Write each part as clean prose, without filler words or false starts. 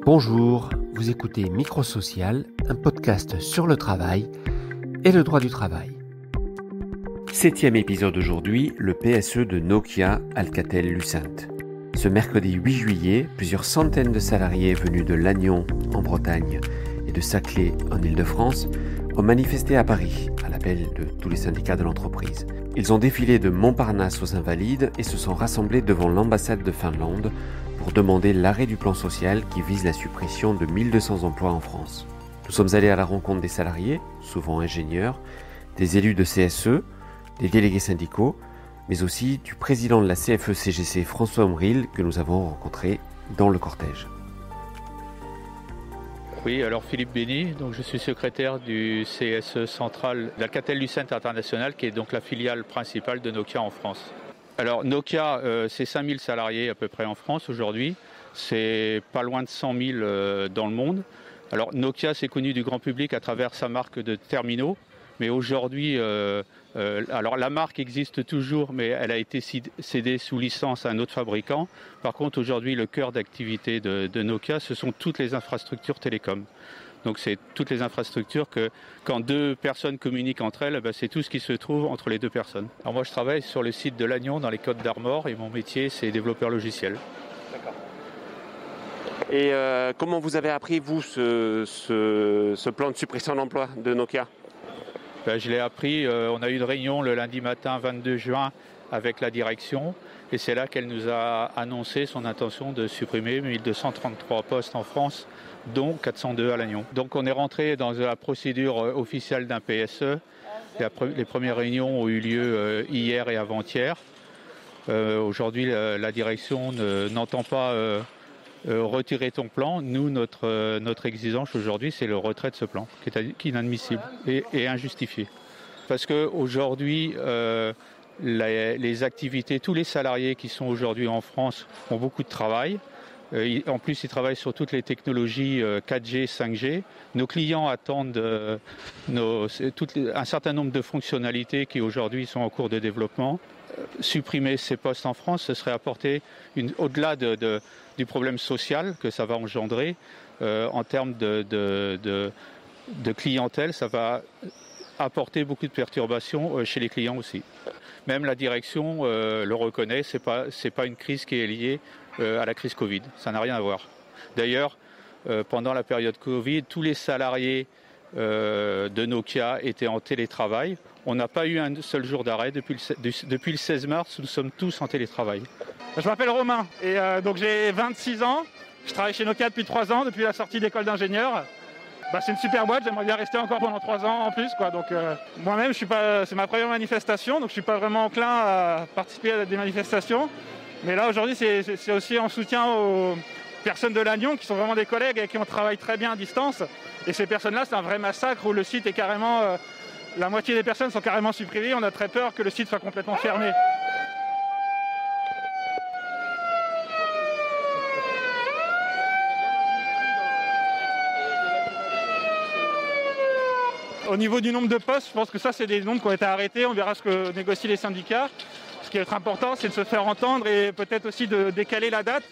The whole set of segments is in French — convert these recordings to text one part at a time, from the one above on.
Bonjour, vous écoutez Microsocial, un podcast sur le travail et le droit du travail. 7e épisode aujourd'hui, le PSE de Nokia Alcatel-Lucent. Ce mercredi 8 juillet, plusieurs centaines de salariés venus de Lannion en Bretagne et de Saclay en Île-de-France ont manifesté à Paris, à l'appel de tous les syndicats de l'entreprise. Ils ont défilé de Montparnasse aux Invalides et se sont rassemblés devant l'ambassade de Finlande pour demander l'arrêt du plan social qui vise la suppression de 1200 emplois en France. Nous sommes allés à la rencontre des salariés, souvent ingénieurs, des élus de CSE, des délégués syndicaux, mais aussi du président de la CFE-CGC François Omril que nous avons rencontré dans le cortège. Oui, alors Philippe Bény, donc je suis secrétaire du CSE central d'Alcatel-Lucent International, qui est donc la filiale principale de Nokia en France. Alors Nokia, c'est 5000 salariés à peu près en France aujourd'hui, c'est pas loin de 100 000 dans le monde. Alors Nokia, c'est connu du grand public à travers sa marque de terminaux, mais aujourd'hui, alors la marque existe toujours, mais elle a été cédée sous licence à un autre fabricant. Par contre, aujourd'hui, le cœur d'activité de Nokia, ce sont toutes les infrastructures télécom. Donc c'est toutes les infrastructures que quand deux personnes communiquent entre elles, c'est tout ce qui se trouve entre les deux personnes. Alors moi je travaille sur le site de Lannion dans les Côtes d'Armor et mon métier c'est développeur logiciel. D'accord. Et comment vous avez appris vous ce plan de suppression d'emploi de Nokia ? Je l'ai appris, on a eu une réunion le lundi matin 22 juin avec la direction et c'est là qu'elle nous a annoncé son intention de supprimer 1233 postes en France, dont 402 à Lannion. Donc on est rentré dans la procédure officielle d'un PSE. Les premières réunions ont eu lieu hier et avant-hier. Aujourd'hui, la direction n'entend pas retirer ton plan. Nous, notre exigence aujourd'hui, c'est le retrait de ce plan, qui est inadmissible et injustifié. Parce qu'aujourd'hui, les activités, tous les salariés qui sont aujourd'hui en France ont beaucoup de travail. En plus, ils travaillent sur toutes les technologies 4G, 5G. Nos clients attendent un certain nombre de fonctionnalités qui aujourd'hui sont en cours de développement. Supprimer ces postes en France, ce serait apporter, au-delà du problème social que ça va engendrer, en termes de clientèle, ça va apporter beaucoup de perturbations chez les clients aussi. Même la direction le reconnaît, c'est pas une crise qui est liée à la crise Covid, ça n'a rien à voir. D'ailleurs, pendant la période Covid, tous les salariés de Nokia étaient en télétravail. On n'a pas eu un seul jour d'arrêt depuis le 16 mars, nous sommes tous en télétravail. Je m'appelle Romain et donc j'ai 26 ans. Je travaille chez Nokia depuis 3 ans, depuis la sortie d'école d'ingénieur. C'est une super boîte, j'aimerais bien rester encore pendant 3 ans en plus, quoi. Donc moi-même, c'est ma première manifestation, donc je ne suis pas vraiment enclin à participer à des manifestations. Mais là aujourd'hui, c'est aussi en soutien aux personnes de Lannion qui sont vraiment des collègues avec qui on travaille très bien à distance. Et ces personnes-là, c'est un vrai massacre où le site est carrément... la moitié des personnes sont carrément supprimées. On a très peur que le site soit complètement fermé. Au niveau du nombre de postes, je pense que ça, c'est des nombres qui ont été arrêtés. On verra ce que négocient les syndicats. Ce qui est très important, c'est de se faire entendre et peut-être aussi de décaler la date.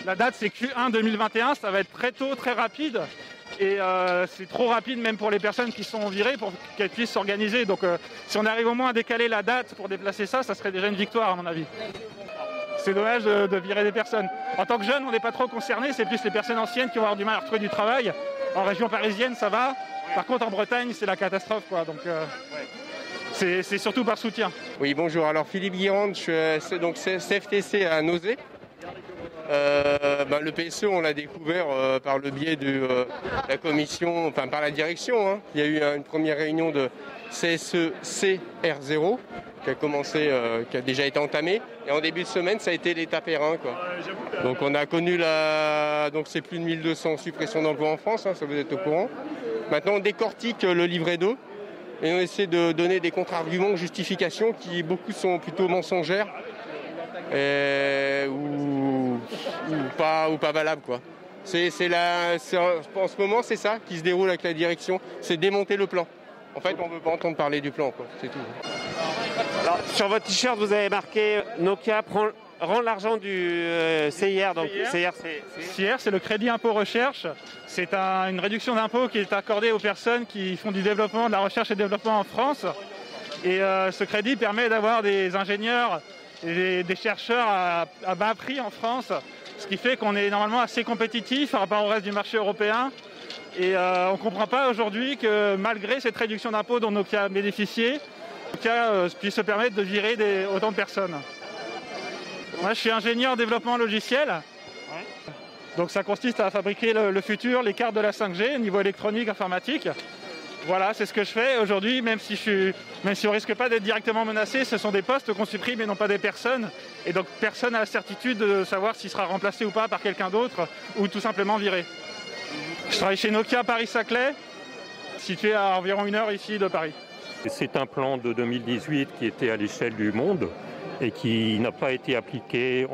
La date, c'est Q1 2021. Ça va être très tôt, très rapide. Et c'est trop rapide même pour les personnes qui sont virées pour qu'elles puissent s'organiser. Donc si on arrive au moins à décaler la date pour déplacer ça, ça serait déjà une victoire à mon avis. C'est dommage de virer des personnes. En tant que jeune, on n'est pas trop concerné. C'est plus les personnes anciennes qui vont avoir du mal à retrouver du travail. En région parisienne, ça va. Par contre, en Bretagne, c'est la catastrophe, quoi. Donc, c'est surtout par soutien. Oui, bonjour. Alors, Philippe Guirand, je suis donc CFTC à Nozay. Le PSE, on l'a découvert par le biais de la commission, par la direction. Hein. Il y a eu une première réunion de CSE CR0 qui a déjà été entamée. Et en début de semaine, ça a été l'étape R1, quoi. Donc, on a connu donc c'est plus de 1200 suppressions d'emplois en France, hein, ça vous êtes au courant. Maintenant, on décortique le livret d'eau et on essaie de donner des contre-arguments, justifications qui beaucoup sont plutôt mensongères ou pas valables, quoi. En ce moment, c'est ça qui se déroule avec la direction, c'est démonter le plan. En fait, on ne veut pas entendre parler du plan, quoi. C'est tout. Alors, sur votre t-shirt, vous avez marqué Nokia prend rend l'argent du CIR. Donc CIR, c'est le crédit impôt recherche. C'est une réduction d'impôt qui est accordée aux personnes qui font du développement, de la recherche et développement en France. Et ce crédit permet d'avoir des ingénieurs et des chercheurs à bas prix en France, ce qui fait qu'on est normalement assez compétitif par rapport au reste du marché européen. Et on ne comprend pas aujourd'hui que malgré cette réduction d'impôt dont Nokia a bénéficié, Nokia puisse se permettre de virer autant de personnes. Moi, je suis ingénieur en développement logiciel. Donc ça consiste à fabriquer le futur, les cartes de la 5G, niveau électronique, informatique. Voilà, c'est ce que je fais aujourd'hui, même si on ne risque pas d'être directement menacé, ce sont des postes qu'on supprime et non pas des personnes. Et donc personne n'a la certitude de savoir s'il sera remplacé ou pas par quelqu'un d'autre, ou tout simplement viré. Je travaille chez Nokia Paris-Saclay, situé à environ 1 heure ici de Paris. C'est un plan de 2018 qui était à l'échelle du monde et qui n'a pas été appliqué,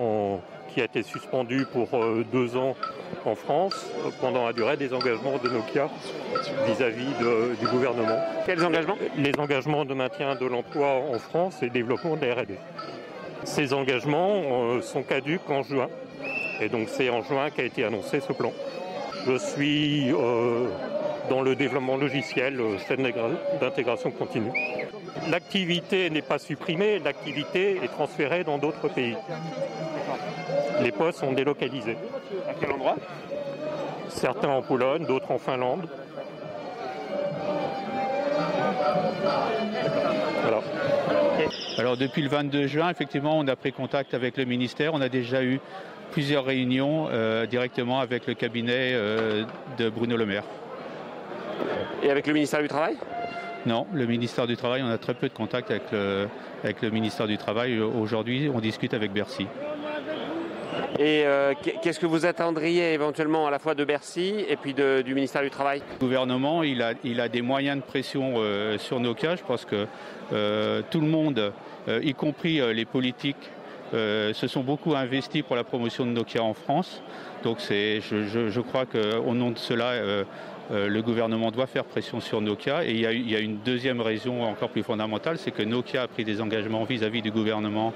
qui a été suspendu pour 2 ans en France pendant la durée des engagements de Nokia vis-à-vis du gouvernement. Quels engagements ? Les engagements de maintien de l'emploi en France et développement de la R&D. Ces engagements sont caducs en juin et donc c'est en juin qu'a été annoncé ce plan. Je suis dans le développement logiciel, chaîne d'intégration continue. L'activité n'est pas supprimée, l'activité est transférée dans d'autres pays. Les postes sont délocalisés. À quel endroit ? Certains en Pologne, d'autres en Finlande. Voilà. Alors depuis le 22 juin, effectivement, on a pris contact avec le ministère. On a déjà eu plusieurs réunions directement avec le cabinet de Bruno Le Maire. Et avec le ministère du Travail ? Non, le ministère du Travail, on a très peu de contact avec le ministère du Travail. Aujourd'hui, on discute avec Bercy. Et qu'est-ce que vous attendriez éventuellement à la fois de Bercy et puis du ministère du Travail ? Le gouvernement, il a des moyens de pression sur Nokia. Je pense que tout le monde, y compris les politiques, se sont beaucoup investis pour la promotion de Nokia en France. Donc je crois qu'au nom de cela, le gouvernement doit faire pression sur Nokia. Et il y a une deuxième raison encore plus fondamentale, c'est que Nokia a pris des engagements vis-à-vis du gouvernement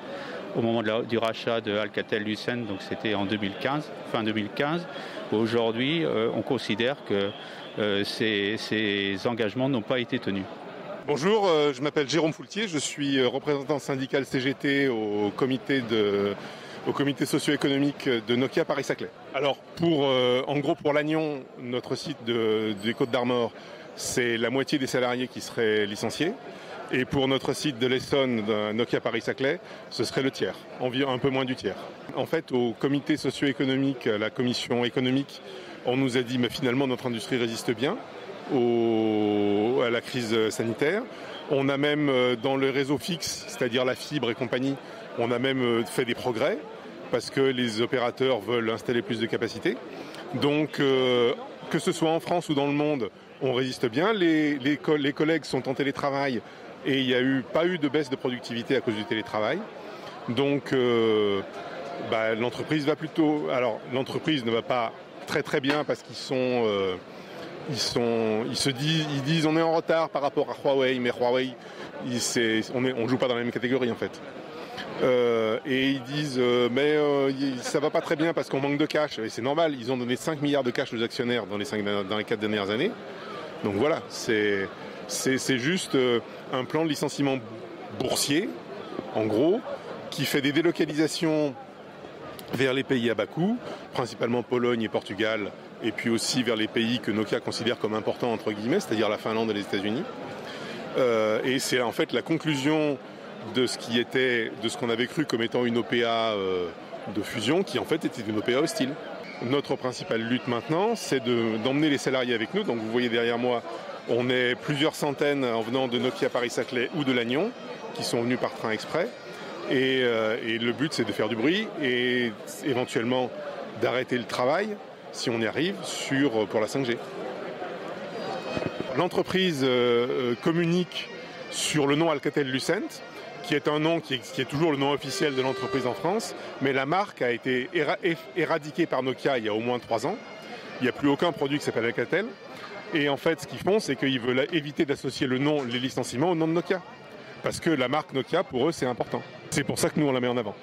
au moment du rachat de Alcatel-Lucent, donc c'était en 2015, fin 2015. Aujourd'hui, on considère que ces engagements n'ont pas été tenus. Bonjour, je m'appelle Jérôme Foultier, je suis représentant syndical CGT au comité socio-économique de Nokia Paris-Saclay. Alors, en gros, pour Lannion, notre site des Côtes d'Armor, c'est la moitié des salariés qui seraient licenciés. Et pour notre site de l'Essonne, Nokia Paris-Saclay, ce serait le tiers, environ un peu moins du tiers. En fait, au comité socio-économique, la commission économique, on nous a dit mais finalement notre industrie résiste bien à la crise sanitaire. On a même dans le réseau fixe, c'est-à-dire la fibre et compagnie, on a même fait des progrès parce que les opérateurs veulent installer plus de capacité. Donc que ce soit en France ou dans le monde, on résiste bien. Les collègues sont en télétravail et il n'y a pas eu de baisse de productivité à cause du télétravail. Donc l'entreprise va plutôt... Alors l'entreprise ne va pas très très bien parce ils disent on est en retard par rapport à Huawei, mais Huawei, on joue pas dans la même catégorie en fait. Et ils disent ça va pas très bien parce qu'on manque de cash. Et c'est normal, ils ont donné 5 milliards de cash aux actionnaires dans les 4 dernières années. Donc voilà, c'est juste un plan de licenciement boursier, en gros, qui fait des délocalisations vers les pays à bas coût, principalement Pologne et Portugal, et puis aussi vers les pays que Nokia considère comme importants, entre guillemets, c'est-à-dire la Finlande et les États-Unis. Et c'est en fait la conclusion de ce qu'on avait cru comme étant une OPA de fusion, qui en fait était une OPA hostile. Notre principale lutte maintenant, c'est d'emmener les salariés avec nous. Donc vous voyez derrière moi, on est plusieurs centaines en venant de Nokia Paris-Saclay ou de Lannion, qui sont venus par train exprès. Et le but, c'est de faire du bruit et éventuellement d'arrêter le travail, si on y arrive, pour la 5G. L'entreprise communique sur le nom Alcatel-Lucent, qui est un nom qui est toujours le nom officiel de l'entreprise en France, mais la marque a été éradiquée par Nokia il y a au moins 3 ans. Il n'y a plus aucun produit qui s'appelle Alcatel. Et en fait, ce qu'ils font, c'est qu'ils veulent éviter d'associer les licenciements au nom de Nokia. Parce que la marque Nokia, pour eux, c'est important. C'est pour ça que nous, on la met en avant.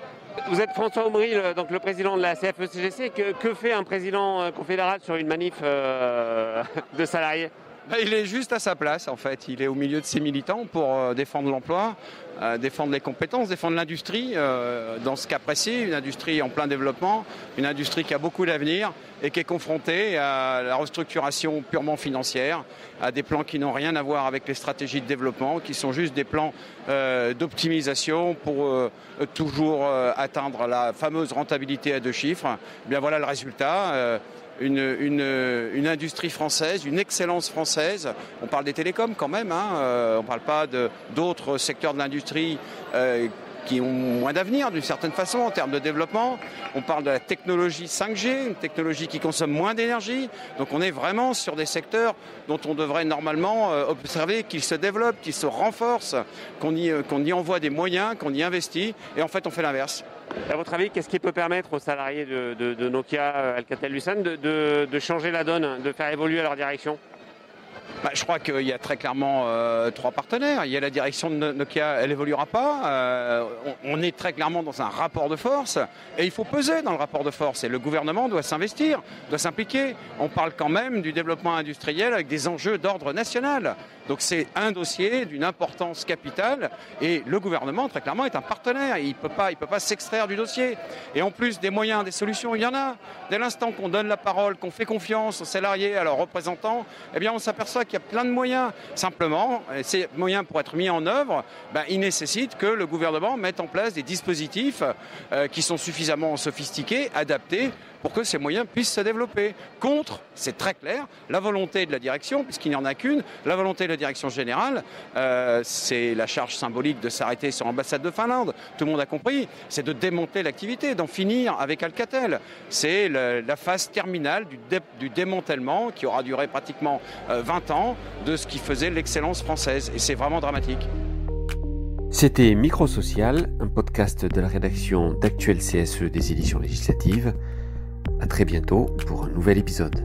Vous êtes François Aumry, donc le président de la CFE-CGC. Que fait un président confédéral sur une manif de salariés ? Il est juste à sa place en fait, il est au milieu de ses militants pour défendre l'emploi, défendre les compétences, défendre l'industrie, dans ce cas précis, une industrie en plein développement, une industrie qui a beaucoup d'avenir et qui est confrontée à la restructuration purement financière, à des plans qui n'ont rien à voir avec les stratégies de développement, qui sont juste des plans d'optimisation pour toujours atteindre la fameuse rentabilité à 2 chiffres. Bien voilà le résultat. Une industrie française, une excellence française. On parle des télécoms quand même, on ne parle pas d'autres secteurs de l'industrie qui ont moins d'avenir d'une certaine façon en termes de développement. On parle de la technologie 5G, une technologie qui consomme moins d'énergie. Donc on est vraiment sur des secteurs dont on devrait normalement observer qu'ils se développent, qu'ils se renforcent, qu'on y envoie des moyens, qu'on y investit. Et en fait, on fait l'inverse. À votre avis, qu'est-ce qui peut permettre aux salariés de Nokia Alcatel-Lucent de changer la donne, de faire évoluer leur direction ? Je crois qu'il y a très clairement 3 partenaires. Il y a la direction de Nokia, elle n'évoluera pas. On est très clairement dans un rapport de force et il faut peser dans le rapport de force. Et le gouvernement doit s'investir, doit s'impliquer. On parle quand même du développement industriel avec des enjeux d'ordre national. Donc c'est un dossier d'une importance capitale et le gouvernement très clairement est un partenaire. Il peut pas s'extraire du dossier. Et en plus des moyens, des solutions, il y en a. Dès l'instant qu'on donne la parole, qu'on fait confiance aux salariés, à leurs représentants, eh bien on s'aperçoit qu'il y a plein de moyens. Simplement, ces moyens pour être mis en œuvre, ils nécessitent que le gouvernement mette en place des dispositifs qui sont suffisamment sophistiqués, adaptés, pour que ces moyens puissent se développer. Contre, c'est très clair, la volonté de la direction, puisqu'il n'y en a qu'une, la volonté de la direction générale, c'est la charge symbolique de s'arrêter sur l'ambassade de Finlande, tout le monde a compris, c'est de démonter l'activité, d'en finir avec Alcatel. C'est la phase terminale du démantèlement qui aura duré pratiquement 20 ans de ce qui faisait l'excellence française. Et c'est vraiment dramatique. C'était Microsocial, un podcast de la rédaction d'Actuel CSE des éditions législatives. À très bientôt pour un nouvel épisode.